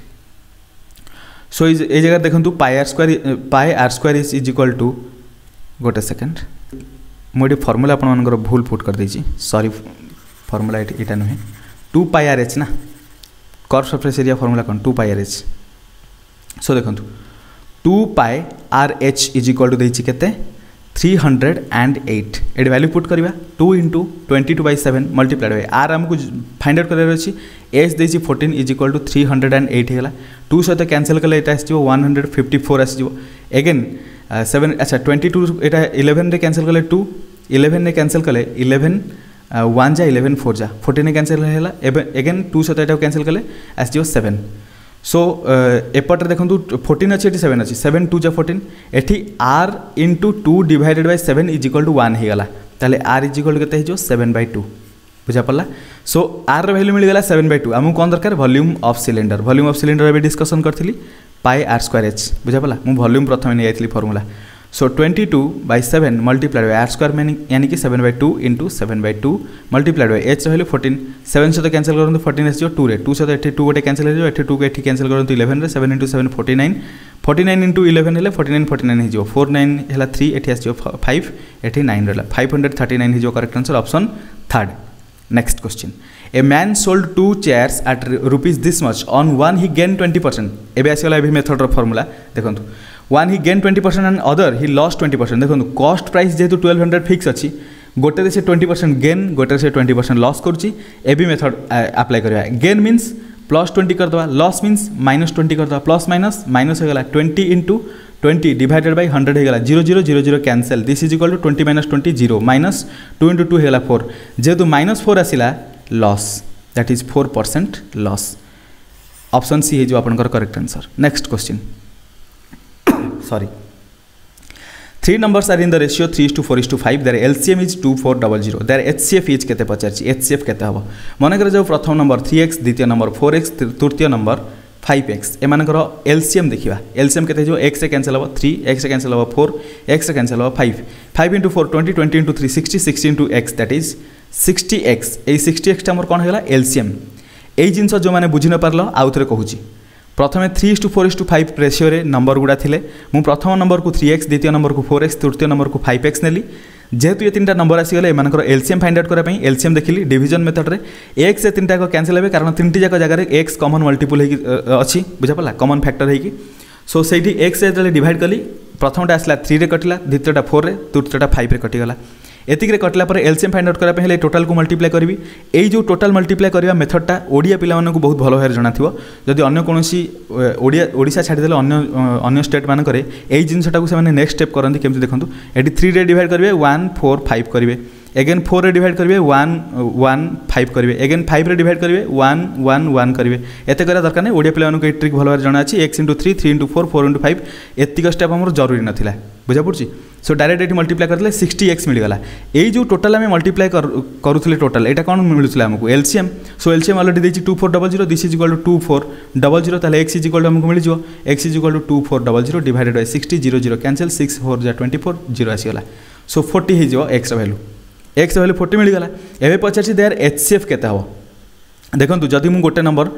सो ये जगह देखो πr² इज इक्वल टू गोटे सेकेंड मुझे फॉर्मूला आप भूल पुट कर देची सॉरी फॉर्मूला यहाँ नुहे 2πrh ना कर्व सरफेस एरिया फॉर्मूला कौन 2πrh सो देखो 2πrh इज इक्वल टू देची केते 308 ये वैल्यू पुट करवा 2 इंटू 22/7 मल्टीप्लाइड बाय आर आमको फाइंड आउट करार अच्छी एच देती 14 इज इक्वल टू 308 होगा 2 सहित कैंसल कले ये आस 154 आस एगेन 7 अच्छा 22 यहाँ 11 रे कैंसल कले 2 11 रे कैंसल कले 11 1 जा 11 4 जा 14 रे कैंसल है एगेन 2 सहित यहाँ कैंसल कले आस 7 सो एपटे देखो 14 अच्छी 7 अच्छी 7 2 जा 14 एटी r into 2 divided by 7 is equal to 1 होगा ताले r इज इक्वल टू के 7/2 बुझा पड़ा सो r रो वैल्यू मिलगला 7/2 आमको कौन दरकार वॉल्यूम ऑफ सिलेंडर अभी डिस्कसन करी πr²h बुझा पड़ा मुझे वॉल्यूम प्रथम नहीं आई formula so 22/7 multiplied by r² यानी कि 7/2 into 7/2 multiplied by h value 14 7 सहित कैंसल करूँ 14 आस 2 रे 2 सहित 2 गोटे कैंसल हो 2 को ये कैंसल करूँ 11 रे 7 इंटू 7 49 49 इंटू 11 है 49 हो 49 है 3 ये आस 5 ये 9 रहा 539 हो correct answer option 3 next question a man sold 2 chairs at rupees this much on one he gain 20% एवं आसगला ए मेथड फॉर्मूला देखो one he gain 20% and other he loss 20% देखो कॉस्ट प्राइस जेहेतु 1200 फिक्स अच्छी गोटे से 20% गेन गोटे से 20% लॉस करुच्ची ए मेथड अप्लाई करवा गेन मीन्स +20 करदे लॉस मीन्स -20 करदे प्लस माइनस माइनस होगा 20 इंटू 20 डिवाइडेड बाय 100 होगा 0 0 0 0 cancel this is equal to 20 - 20 0 minus 2 into 2 होगा 4 जेहेतु -4 आसला loss that is 4% loss option C हो आपंकर correct answer next question sorry 3 numbers are in the ratio 3:4:5 their LCM is 2400 their HCF is केते पचारछि HCF केते हबो मन कर जाऊ प्रथम नंबर 3x द्वितीय नंबर 4x तृतीय नंबर 5x एमानकर LCM देखिबा LCM केते जो x से कैंसिल हबो 3 x से कैंसिल हबो 4 x से कैंसिल हबो 5 5 into 4 20 20 into 3 60 60 into x that is 60x A 60x टा हमर कोन हेला LCM ए जिंस जो माने बुझि न पारलो आउ थरे कहूची प्रथम 3:4:5 रेशियो रे नंबर गुड़ा थिले मु प्रथम नंबर को 3x द्वितीय नंबर को 4x तृतीय नंबर को 5x नेली जेहेतु ये 3टा नंबर आसीगले एमानकर LCM फाइंड आउट करा पई LCM देखिली डिवीजन मेथड रे x से 3टा को कैंसिल हेबे कारण 3टी जाक जगह रे x कॉमन मल्टीपल हेकी अछि बुझा पला कॉमन फैक्टर हेकी सो सेठी x से डिवाइड कली प्रथमटा आसला 3 रे कटिला द्वितीयटा 4 रे तृतीयटा 5 रे कटि गला एतिक कटला पर LCM फाइंड आउट करा पहिले टोटल को मल्टीप्लाई करबी एई जो टोटल मल्टीप्लाई करबा मेथडटा ओडिया पिला मानकु बहुत भलो भाବରେ जणा थिवो जदि अन्य कोनोसी ओडिसा छाडी देले अन्य स्टेट मान करे एई जिंसटा को से माने नेक्स्ट स्टेप करंती केमति देखंतु एटी 3 रे डिवाइड करबे 1 4 5 करबे एगेन 4 रे डिवाइड करबे 1 1 5 करबे एगेन 5 रे डिवाइड करबे 1 1 1 करबे एते करा दरकार नै ओडिया पिला मानकु ट्रिक भलो भाବରେ जणा अछि x * 3 3 * 4 4 * 5 एतिक स्टेप हमर जरूरी नथिला बुझा पड़छि सो डायरेक्ट ये मल्टीप्लाई करते 60x मिलगला यही जो टोटाल आम मल्टीप्लाई करूँ टोटाल यहाँ कौन मिलूला आमको एलसीएम सो एलसीएम अलरेडी देती 2400 दिस इज इक्वल टू 2400 ताले x इज इक्वल टू आमको मिल जाए x is equal to 2400 divided by 60 0 0 cancel 6 4 जा 24 0 आसीगला सो 40 हो x वैल्यू 40 मिलगला एवं पचार देयर HCF केते हम देखो जदि मुझे गोटे नंबर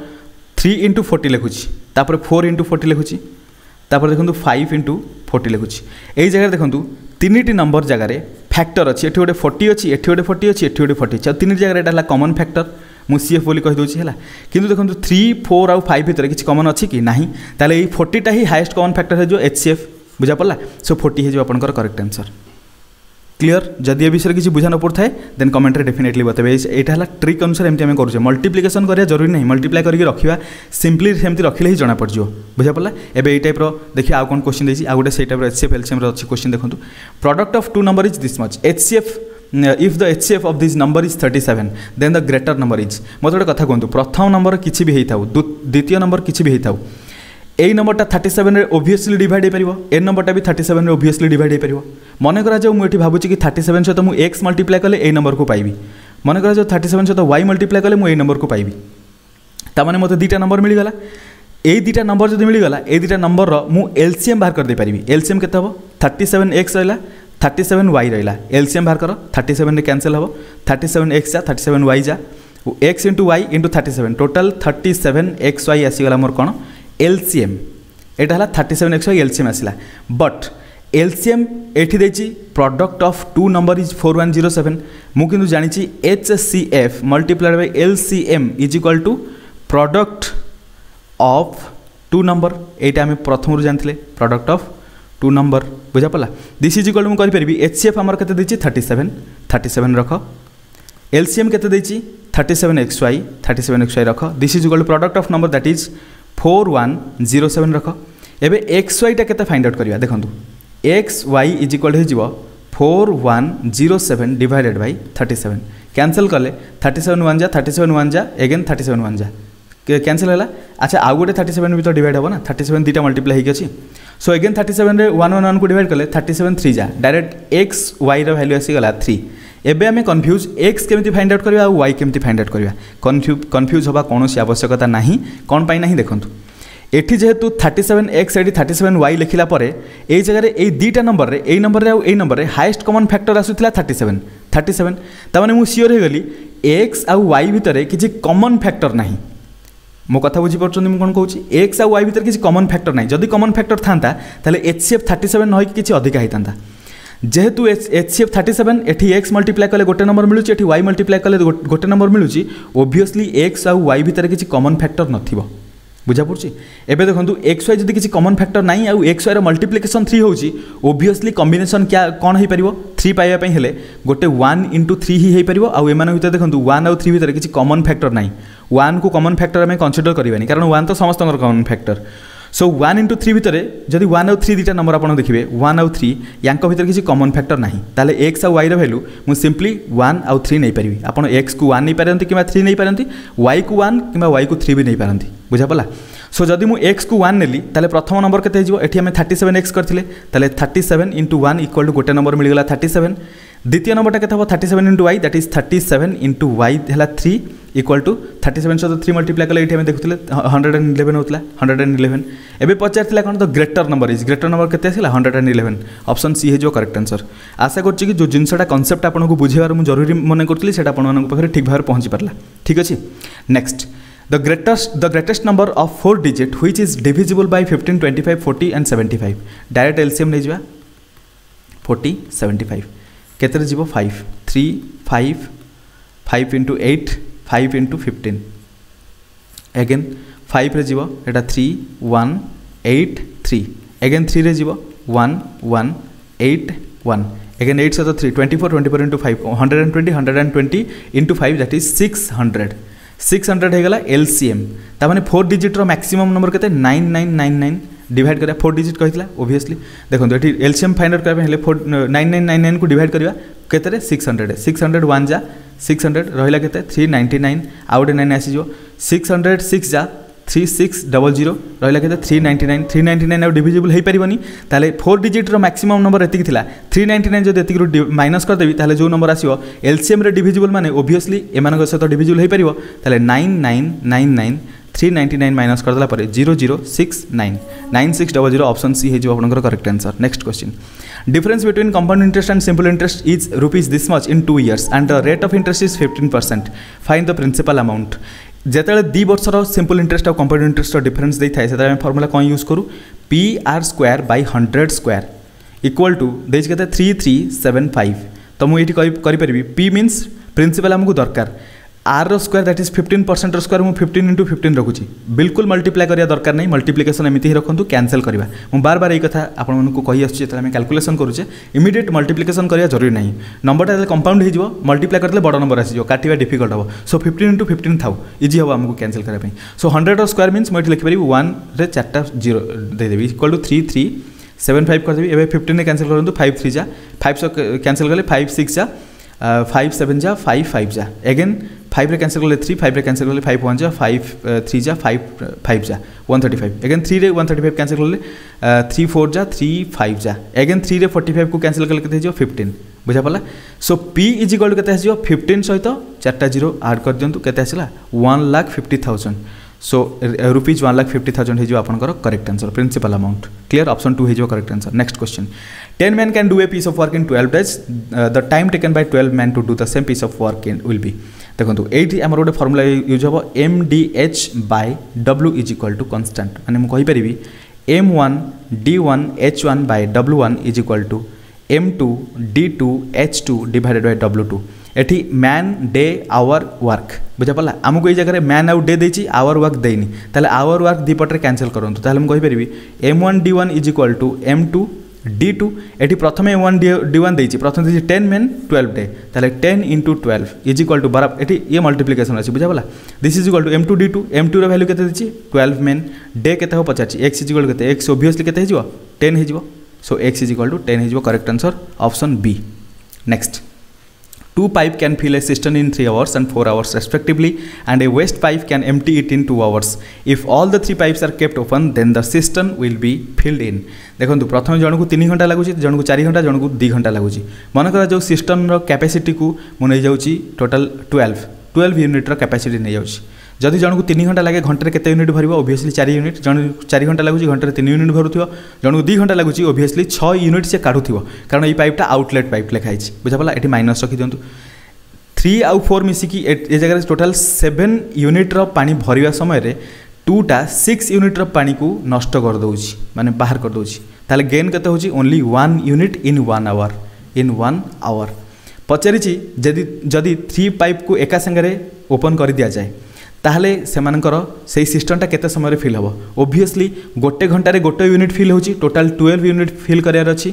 3 इंटू 40 लिखुची 4 इंटू 40 लिखुची देखो 5 इंटू 40 लिखुची यही जगह देखो तीन नंबर जगार फैक्टर अच्छी ये गोटे 40 अच्छी ये गोटे 40 अच्छी ये गोटे 40 तीन जगह यहाँ कमन फैक्टर मुझे CF बोली कहीदे है कि देखो 3 4 आउ 5 भितर किसी कमन अच्छी कि ना ताले ये 40टा ही हाएस्ट कमन फैक्टर है जो HCF बुझा पड़ा सो 40 हो आपंकर करेक्ट आंसर क्लियर जदि ए विषय किसी बुझा न पड़ता है देन कमेंट रे डेफिनेटली बताइए यहाँ है ट्रिक अनुसार एमती आम करुचे मल्टीप्लिकेशन करा जरूरी नहीं मल्टीप्लाई करके रखा सिंपली सेमती रखिले ही जना पड़ो बुझा पड़ा एवं यही टाइप देखिए आउ कौन क्वेश्चन देती गोटे से टाइप HCF LCM अच्छी क्वेश्चन देखो product of two number is this much HCF if the HCF of this number is 37 then the greater number is मत गोटे कथा कहूँ प्रथम नंबर किसी भी होता द्वितीय नंबर किसी भी होता यही नंबरटा 37 रे ओबियसली डिवाइड हो पार ए नंबरटा भी 37 रे ओबियसली डिवाइड हो पार मन करा जाऊ मुझे भावुँ कि 37 सहित मुझे x मल्टीप्लाई कले ए नंबर को पाइबी मन करा जाऊ 37 सहित y मल्टीप्लाई कले मुझे नंबर को पाइबी ताने मत दुईटा नंबर मिलगला यही दुईटा नंबर जो मिलगला ये दुईटा नंबर मु LCM बाहर कर दे पारिबी LCM केते हबो 37x रहिला 37y रहिला LCM बाहर कर 37 रे कैंसिल हबो 37x जा 37y जा x into y into 37 total 37xy आसीगला मोर कौन LCM एटा हला 37xy LCM आसिला बट LCM एठी देची product of two number is 4107 मु किंतु जानिची HCF multiplied by LCM is equal to product of two number एटा हम प्रथम रु जानथिले प्रोडक्ट ऑफ टू नंबर बुझा पला दिस इज इक्वल टू मु करि परबी HCF हमर केते देची 37 रख LCM केते देची 37xy रख this is equal to product of number that is 4107 रख एबे xy टा केते फाइंड आउट करिया देखंतु xy इज इक्वल हो 4107 डिवाइडेड बाय 37 कैंसल कले 37 1 जा 37 1 जा अगेन 37 1 जा कैंसल है अच्छा आउ गोटे 37 भी तो डिवाइड हम ना 37 दुईटा मल्टीप्लाई होगी सो अगेन 37 रे 1 1 1 को डिवाइड कले 37 3 जा डायरेक्ट एक्स वाई रो वैल्यू आसीगला 3 एबे आम कन्फ्यूज एक्स केमती फाइंड आउट करवा वाई केमती फाइंड आउट करवा कन्फ्यूज हवा कौन आवश्यकता नहीं कौन पाई नहीं देखंतु एठी जेहेतु 37x एटी 37y लिखिला परे ए जगह ए दुईटा नंबर रे ए नंबर रे आ ए नंबर रे हाईएस्ट कॉमन फैक्टर आसुथिला 37 तामाने मु सियोर हे गली x आ y भितर किछि कॉमन फैक्टर नहीं मो कथा बुझी परछन मु कोन कहूची x आ y भितर किछि कॉमन फैक्टर नहीं जदि कॉमन फैक्टर थांता ताले HCF 37 न होई किछि अधिका हितांता जेहेतु HCF 37 एठी x मल्टीप्लाई कले गोटे नंबर मिलुची एठी y मल्टीप्लाई कले गोटे नंबर मिलुची ओब्वियसली x आ y भितर किछि कॉमन फैक्टर नथिबो बुझा पड़ी एबे देखो एक्स वाई जब किसी कॉमन फैक्टर नहीं आउ एक्स वाई मल्टीप्लिकेशन 3 होची ओब्वियसली कॉम्बिनेशन क्या कौन हो पार 3 पाइबा हेले गोटे 1 इंटू 3 ही हो पार आउ एमान भितर देखो 1 आउ 3 भितर किसी कॉमन फैक्टर नहीं 1 को कॉमन फैक्टर आम कंसीडर करवानी कारण 1 तो समस्त कॉमन फैक्टर सो 1 इंटू 3 भितर जदि 1 आउ 3 दुईटा नंबर आप देखिए 1 आउ 3 या भितर किसी कॉमन फैक्टर नहीं ताले एक्स आउ वाई वैल्यू मुझे सिंपली 1 आउ 3 नहीं पारि आप एक्स को 1 नहीं पारती कि 3 नहीं पारती वाई को 1 कि वाई को 3 भी नहीं पारती बुझा पड़ा सो जदि मु एक्स को 1 नेली ताले प्रथम नंबर केते हिजो एठी हमें 37x करथिले ताले 37 इंटू 1 इक्वल टू गोटे नंबर मिलगला 37 द्वितीय नंबरटा केते हबो 37 into y that is 37 into y हला 3 इक्वल टू 37 सहित 3 मल्टीप्लाई कले एठी हमें देखुथिले 111 होतला 111 एबे पचारथिला कोन तो ग्रेटर नंबर केते आसिला 111 ऑप्शन सी हे जो करेक्ट आंसर आशा करछि कि जो जिंसटा कांसेप्ट आपन को बुझेबार मु जरूरी मने करथली सेटा आपन मानक पाखरे ठीक भाबरे पहुंची परला ठीक अछि next The greatest number of 4 digit which is divisible by 15, 25, 40 and 75. Direct LCM ले जावा 40, 75. केतरे जीवो 5, 3, 5, 5 into 8, 5 into 15. Again 5 रे जीवो एटा 3, 1, 8, 3. Again 3 रे जीवो 1, 1, 8, 1. Again 8 से 3, 24, 24 into 5, 120 into 5 that is 600. 600 होगा LCM तामाने 4 डिजिट रो मैक्सिमम नंबर केते 9999 डिवाइड करिया 4 डिजिट कहितला ओब्वियसली देखो एठी LCM फाइंड आउट करबे हेले 9999 को डिवाइड करिया केते 600 600 1 जा 600 रहिला केते 399 आउट 9 आसी जो 606 जा 3600 रहा के 399 399 आउ डिविजिबल हो पारनी ताले 4 डिजिट मैक्सिमम नंबर एतिक थिला 399 जब एतिक माइनस करदेवी ताले जो नंबर आसीबो एलसीएम रे डिविजिबल माने ओब्वियसली एमान सहित डिविजिबल हो पारिबो ताले 9999 399 माइनस करदेला पर 0069 9600 ऑप्शन सी हो आपनकर correct answer. Next question difference between compound interest and simple interest is rupees this much in 2 years and the rate of interest is 15%. Find the principal amount. जेतेले 2 वर्षर simple interest और compound interest difference दे थाए से formula कौन use करूँ P R square by 100 square equal to देज के 3375 तो मुझे करी पी मीन्स प्रिंसिपल आमको दरकार आर रो स्क्वायर दैट इज 15% स्क्वायर मुझे 15 into 15 रखुची बिल्कुल मल्टीप्लाई करिया दरकार नहीं मल्टीप्लिकेशन एमती ही रखु कैंसल करवा मुझे बार बार ये कथा आपको कही आसुच्छे आम कैलकुलेसन करुचे इमिडिएट मल्टीप्लिकेशन करिया जरूरी नहीं नंबरटा कंपाउंड हो मल्टीप्लाई करते बड़ नंबर आसीज काटिया डिफिकल्ट हम सो 15 into 15 थाउ इजी हम आमको कैंसल करने सो 100 स्क्वायर मीन्स मुझे लिखिपारि 1 रे 4टा 0 देदेवी इक्वल टू 3375 करदेवी एवं 15 ने कैंसल करूँ 5 3 जा 5 कैंसल कले 5 6 जा 5 7 जा 5 5 जा एगेन 5 रे कैंसल कले 3 5 रे कैंसल कले 5 1 जा 5 3 जा 5 5 जा 135 एगेन 3 रे 135 कैंसल कले 3 4 जा 3 5 जा एगेन 3 रे 45 को कैंसल कले केते हो 15 बुझा पला सो p इज इक्वल टू केते आसीयो 15 सहित 4टा 0 ऐड कर दियंतु केते आसीला 1,50,000 सो रुपीज 1,50,000 हो आपनकर correct answer principal amount clear option 2 हो correct answer. Next question 10 men can do a piece of work in 12 days the time taken by 12 men to do the same piece of work will be देखो ये आम गोटे formula use हम MDH by W is equal to constant माने मुझे कहीपरि M1 D1 H1 by W1 is equal to M2 D2 H2 divided by W2 एटी man day hour work बुझा पड़ा आमको ये जगह मैन आउ डे देची आवर वर्क देनी ताले आवर वर्क दीपटे कैंसल करूँ ताले मुझे कहीपरि M1 D1 is equal to M2 D2 एटी प्रथम M1 D1 देची प्रथम देची 10 men 12 डे ताले 10 into 12 इज इक्वल टू बराबर एटी ये मल्टीप्लिकेशन अच्छी बुझा पड़ा this is equal to M2 D2 M2 value केते देची 12 men डे केते हो पचार x इज इक्वल टू केते x ऑब्वियसली केते हो 10 हो so x is equal to 10 हो correct answer option B. Next 2 pipes can fill a cistern in 3 hours and 4 hours respectively and a waste pipe can empty it in 2 hours. If all the 3 pipes are kept open then the cistern will be filled in. देखो प्रथम जन को 3 घंटा लगुच जन को 4 घंटा जन को 2 घंटा लगुच मनकर जो सिस्टम कैपेसिटी को मुझे जाऊँगी टोटाल 12 यूनिट कैपेसिटी नहीं जाऊँगी जदि जन को 3 घंटा लगे घंटे केते यूनिट भर ओब्वियसली 4 यूनिट जन 4 घंटा लगुच घंटे 3 यूनिट भरुथियो जन को 2 घंटा लगुच ओब्वियसली 6 यूनिट से काढ़ुथियो कारण ये पाइपटा आउटलेट पाइप लिखाई बुझा पड़ा ये माइनस रखी दिंतु 3 आउ 4 मिसिकी ए जगह टोटाल 7 यूनिट पानी भरवा समय 2टा 6 यूनिट पानी को नष्ट कर दउछि माने बाहर कर दउछि ताले गेन केते होछि ओनली 1 यूनिट इन 1 आवर पचारिछि जदि 3 पाइप को एका संगे ओपन कर दिया जाए ताहले सेमानकर से सिस्टमटा केते समय फिल हम ओब्वियसली गोटे घंटे गोटे यूनिट फिल होची टोटाल 12 यूनिट फिल करार अच्छी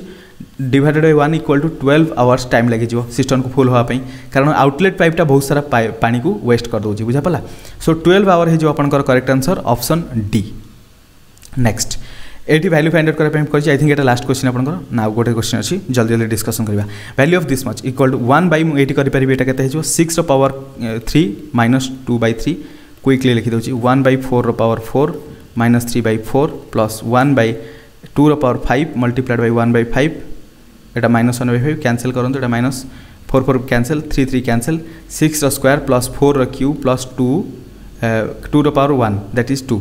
divided by 1 equal to 12 hours time लगे सिस्टम को फुल होगापी कारण आउटलेट पाइपटा बहुत सारा पानी को वेस्ट कर दूसरी बुझा पड़ा सो 12 आवर हो आपंकर correct answer option D. Next एटी वैल्यू फाइंड आउट करके आई थिंक एटा लास्ट क्वेश्चन आपंकर ना गोटे क्वेश्चन अच्छी जल्दी जल्दी डिस्कसन करवा value of this much equal to 1 by मुझे करें एटा केते हो 6 रो पावर 3 माइनस 2 by 3 क्विकली लिखिदे 1 by 4 रो power 4 minus 3 by 4 plus 1 by 2 रो power 5 multiplied bye 1 by 5 Etah minus 1 by 5 cancel करूँ एटा माइनस 4 4 कैंसल 3 3 कैंसल 6 रो स्क्वायर प्लस 4 रो क्यूब प्लस 2 रो पावर 1 दैट इज 2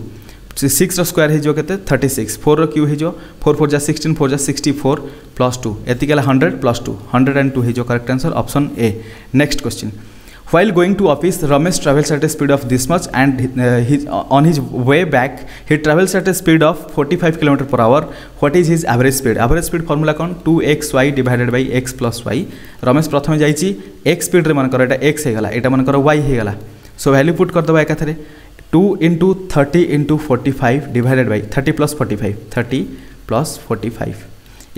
6 रो स्क्वायर हो केते 36 4 रो क्यूब हो 4 4 जा 16 4 जा 64 प्लस 2 एतिकला 100 प्लस 2 102 हो correct answer option A. Next question While going to office, Ramesh travels at a speed of this much and on his way back, he travels at a speed of 45 km per hour. What is his average speed? Average speed formula कौन 2xy divided by x plus y. Ramesh प्रथम जाइए x speed रे मनकर एटा x हेगला एटा मनकर y हेगला so value put कर दबा एकाथरे 2 into 30 into 45 divided by 30 plus 45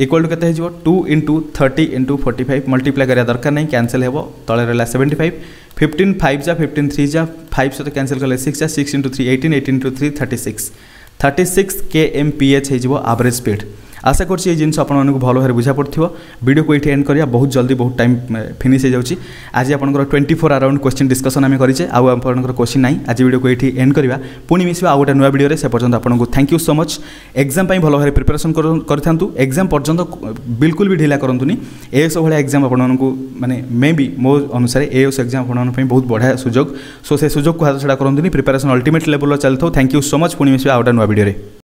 equal to केते हो 2 into 30 into 45 multiply करिया दरकार नहीं कैंसल हेबो तळे रहला 75 15 5 जा 15 3 जा 5 से तो कैंसल करले 6 जा 6 into 3 18 18 into 3 36 kmph हो एवरेज स्पीड आशा करछि जिन आपको भल भाव बुझा पड़ो वीडियो को ये एंड करिया बहुत जल्दी बहुत टाइम फिनिश हो जाऊँगी आज आपंकर 24 अराउंड क्वेश्चन डिस्कसन आम करें आपर क्वेश्चन ना आज वीडियो को ये एंड करवा पुणी मिसवा गोटे नुआ वीडियो से पर्यंत आपको thank you so much exam भल भाव प्रिपेरेसन करूँ एग्जाम पर्यंत बिल्कुल भी ढिला करंतुनी एएस भाया एग्जाम आपको माने मे बी मो अनुसार एएस एग्जाम आप बहुत बढ़िया सुजोग सो से सुजोग को हाथ छड़ा करंतुनी प्रिपेरेसन अल्टीमेट लेवल चलता थैंक यू सो मच पुणी मिसवा गोटे नुआ वीडियो।